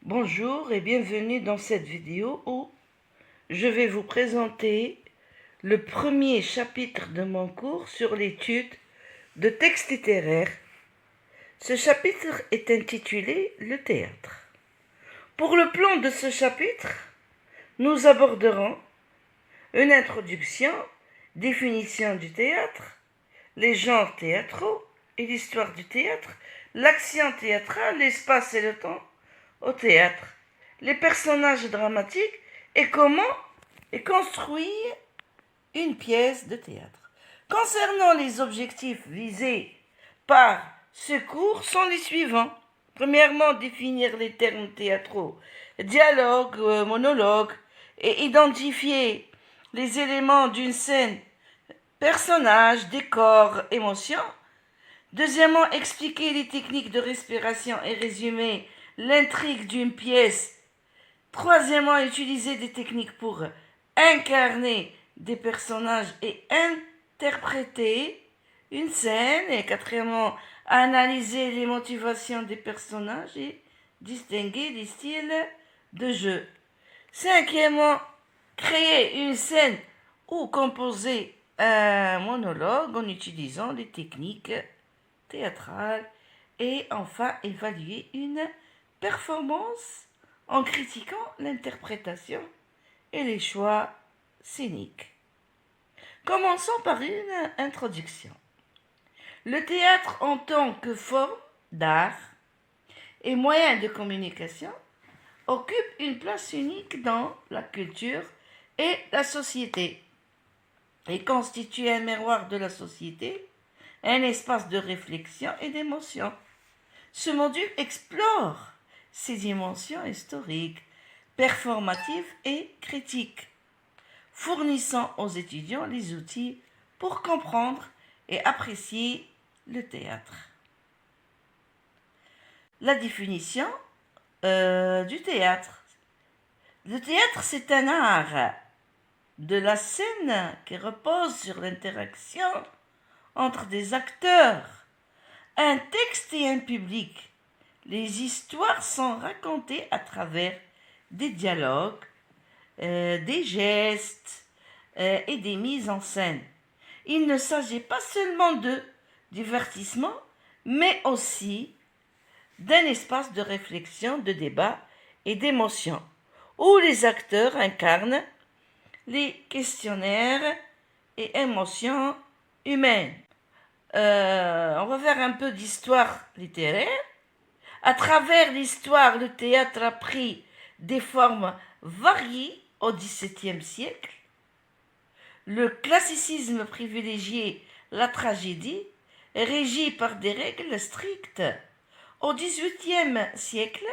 Bonjour et bienvenue dans cette vidéo où je vais vous présenter le premier chapitre de mon cours sur l'étude de textes littéraires. Ce chapitre est intitulé « Le théâtre ». Pour le plan de ce chapitre, nous aborderons une introduction, définition du théâtre, les genres théâtraux et l'histoire du théâtre, l'action théâtrale, l'espace et le temps au théâtre, les personnages dramatiques et comment est construit une pièce de théâtre. Concernant les objectifs visés par ce cours sont les suivants. Premièrement, définir les termes théâtraux, dialogue, monologue, et identifier les éléments d'une scène, personnages, décor, émotion. Deuxièmement, expliquer les techniques de respiration et résumer l'intrigue d'une pièce. Troisièmement, utiliser des techniques pour incarner des personnages et interpréter une scène. Et quatrièmement, analyser les motivations des personnages et distinguer les styles de jeu. Cinquièmement, créer une scène ou composer un monologue en utilisant les techniques théâtrales. Et enfin, évaluer une performance en critiquant l'interprétation et les choix scéniques. Commençons par une introduction. Le théâtre en tant que forme d'art et moyen de communication occupe une place unique dans la culture et la société. Il constitue un miroir de la société, un espace de réflexion et d'émotion. Ce module explore ses dimensions historiques, performatives et critiques, fournissant aux étudiants les outils pour comprendre et apprécier le théâtre. La définition du théâtre. Le théâtre, c'est un art de la scène qui repose sur l'interaction entre des acteurs, un texte et un public. Les histoires sont racontées à travers des dialogues, des gestes et des mises en scène. Il ne s'agit pas seulement de divertissement, mais aussi d'un espace de réflexion, de débat et d'émotion, où les acteurs incarnent les questionnaires et émotions humaines. On va faire un peu d'histoire littéraire. À travers l'histoire, le théâtre a pris des formes variées au XVIIe siècle. Le classicisme privilégiait la tragédie, régie par des règles strictes. Au XVIIIe siècle,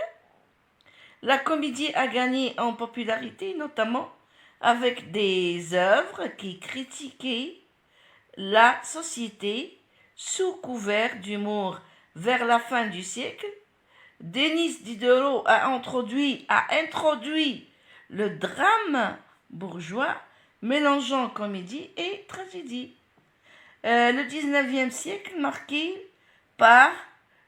la comédie a gagné en popularité, notamment avec des œuvres qui critiquaient la société sous couvert d'humour. Vers la fin du siècle, Denis Diderot a introduit le drame bourgeois, mélangeant comédie et tragédie. Le XIXe siècle, marqué par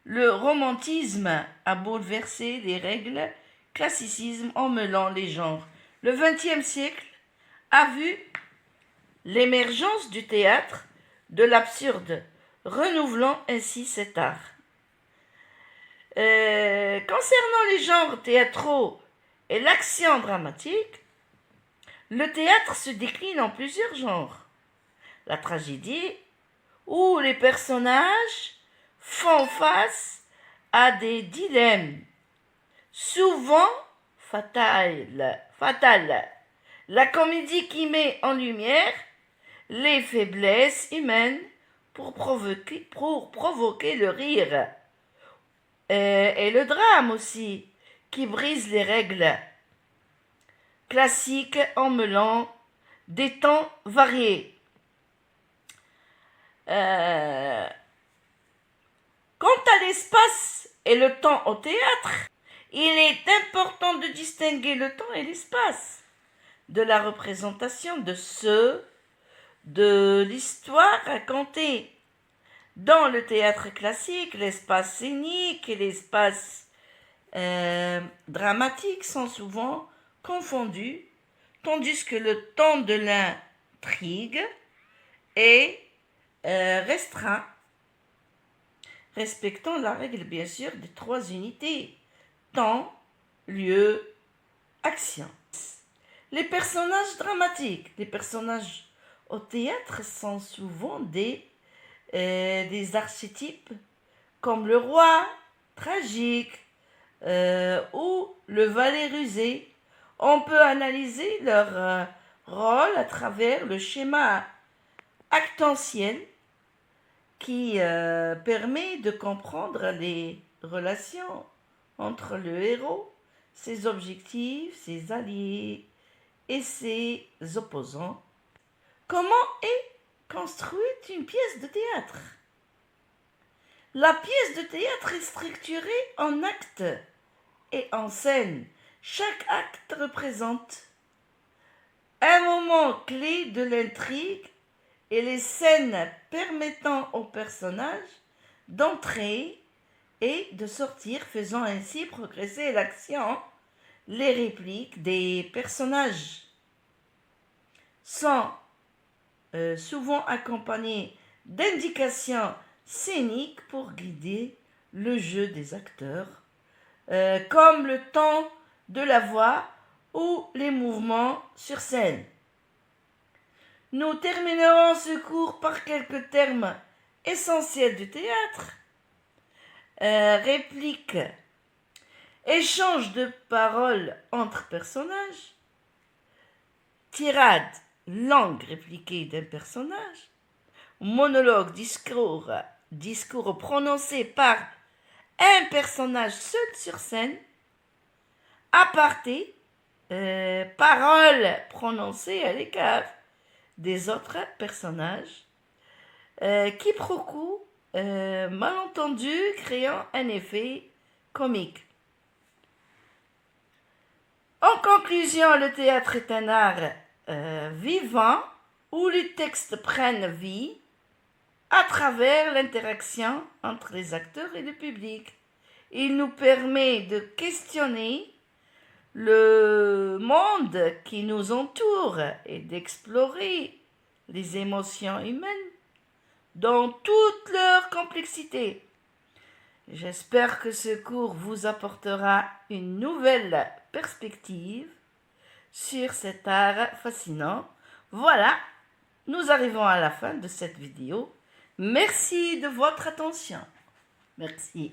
le romantisme, a bouleversé les règles classicisme en mêlant les genres. Le XXe siècle a vu l'émergence du théâtre, de l'absurde, renouvelant ainsi cet art. Concernant les genres théâtraux et l'action dramatique, le théâtre se décline en plusieurs genres. La tragédie, où les personnages font face à des dilemmes, souvent fatales. La comédie qui met en lumière les faiblesses humaines pour provoquer le rire. Et le drame aussi, qui brise les règles classiques en mêlant des temps variés. Quant à l'espace et le temps au théâtre, il est important de distinguer le temps et l'espace de la représentation de ceux de l'histoire racontée. Dans le théâtre classique, l'espace scénique et l'espace dramatiques sont souvent confondus, tandis que le temps de l'intrigue est restreint, respectant la règle bien sûr des 3 unités, temps, lieu, action. Les personnages dramatiques, les personnages au théâtre sont souvent des archétypes comme le roi tragique ou le valet rusé. On peut analyser leur rôle à travers le schéma actentiel qui permet de comprendre les relations entre le héros, ses objectifs, ses alliés et ses opposants. Comment est construite une pièce de théâtre? La pièce de théâtre est structurée en actes et en scènes. Chaque acte représente un moment clé de l'intrigue et les scènes permettant aux personnages d'entrer et de sortir, faisant ainsi progresser l'action. Les répliques des personnages sont souvent accompagnées d'indications scéniques pour guider le jeu des acteurs, comme le ton de la voix ou les mouvements sur scène. Nous terminerons ce cours par quelques termes essentiels du théâtre. Réplique, échange de paroles entre personnages, tirade, langue répliquée d'un personnage, monologue, discours prononcé par un personnage seul sur scène, aparté, paroles prononcées à l'écart des autres personnages, quiproquo, malentendu créant un effet comique. En conclusion, le théâtre est un art vivant où les textes prennent vie à travers l'interaction entre les acteurs et le public. Il nous permet de questionner le monde qui nous entoure et d'explorer les émotions humaines dans toute leur complexité. J'espère que ce cours vous apportera une nouvelle perspective sur cet art fascinant. Voilà, nous arrivons à la fin de cette vidéo. Merci de votre attention. Merci.